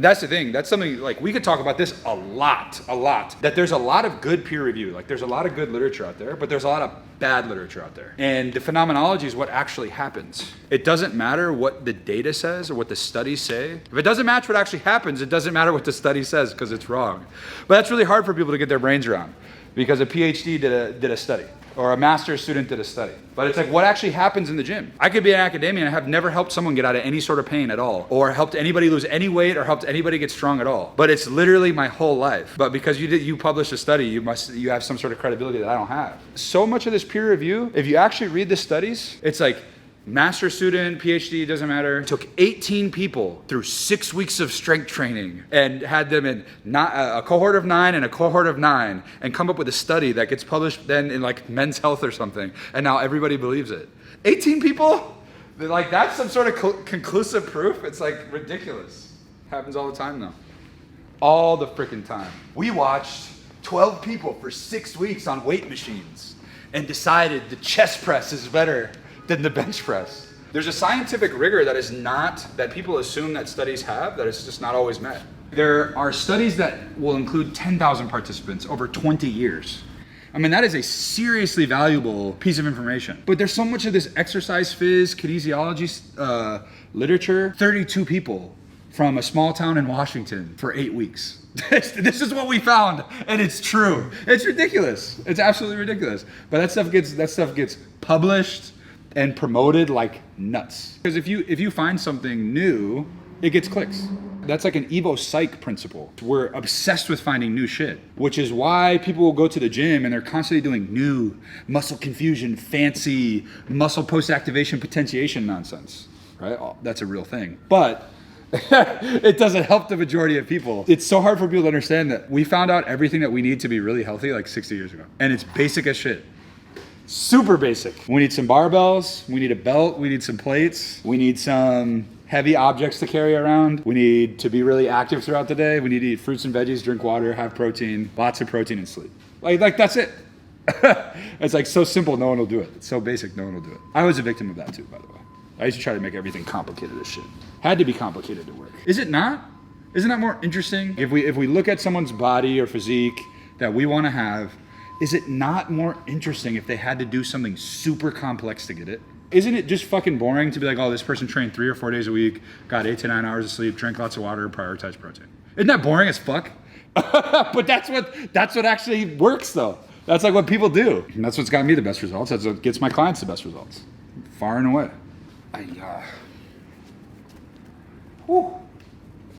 That's the thing. That's something like we could talk about this a lot, that there's a lot of good peer review. Like there's a lot of good literature out there, but there's a lot of bad literature out there. And the phenomenology is what actually happens. It doesn't matter what the data says or what the studies say. If it doesn't match what actually happens, it doesn't matter what the study says because it's wrong. But that's really hard for people to get their brains around because a PhD did a study. Or a master's student did a study. But it's like what actually happens in the gym. I could be an academician and I have never helped someone get out of any sort of pain at all, or helped anybody lose any weight, or helped anybody get strong at all. But it's literally my whole life. But because you published a study, you have some sort of credibility that I don't have. So much of this peer review, if you actually read the studies, it's like master student, PhD, doesn't matter. Took 18 people through 6 weeks of strength training and had them in a cohort of 9 and a cohort of 9 and come up with a study that gets published then in like Men's Health or something. And now everybody believes it. 18 people? Like that's some sort of conclusive proof? It's like ridiculous. Happens all the time though. All the freaking time. We watched 12 people for 6 weeks on weight machines and decided the chest press is better than the bench press. There's a scientific rigor that people assume that studies have, that it's just not always met. There are studies that will include 10,000 participants over 20 years. I mean, that is a seriously valuable piece of information. But there's so much of this exercise phys, kinesiology literature, 32 people from a small town in Washington for 8 weeks. This is what we found, and it's true. It's ridiculous. It's absolutely ridiculous. But that stuff gets published and promoted like nuts. Because if you find something new, it gets clicks. That's like an Evo Psych principle. We're obsessed with finding new shit, which is why people will go to the gym and they're constantly doing new muscle confusion, fancy muscle post-activation potentiation nonsense, right? That's a real thing. But it doesn't help the majority of people. It's so hard for people to understand that we found out everything that we need to be really healthy like 60 years ago. And it's basic as shit. Super basic. We need some barbells, we need a belt, we need some plates, we need some heavy objects to carry around. We need to be really active throughout the day. We need to eat fruits and veggies, drink water, have protein, lots of protein, and sleep. Like that's it. It's like so simple, no one will do it. It's so basic, no one will do it. I was a victim of that too, by the way. I used to try to make everything complicated as shit. Had to be complicated to work. Is it not? Isn't that more interesting? If we look at someone's body or physique that we want to have, is it not more interesting if they had to do something super complex to get it? Isn't it just fucking boring to be like, oh, this person trained 3 or 4 days a week, got 8 to 9 hours of sleep, drank lots of water, prioritized protein? Isn't that boring as fuck? But that's what actually works though. That's like what people do. And that's what's got me the best results. That's what gets my clients the best results. Far and away. Whew.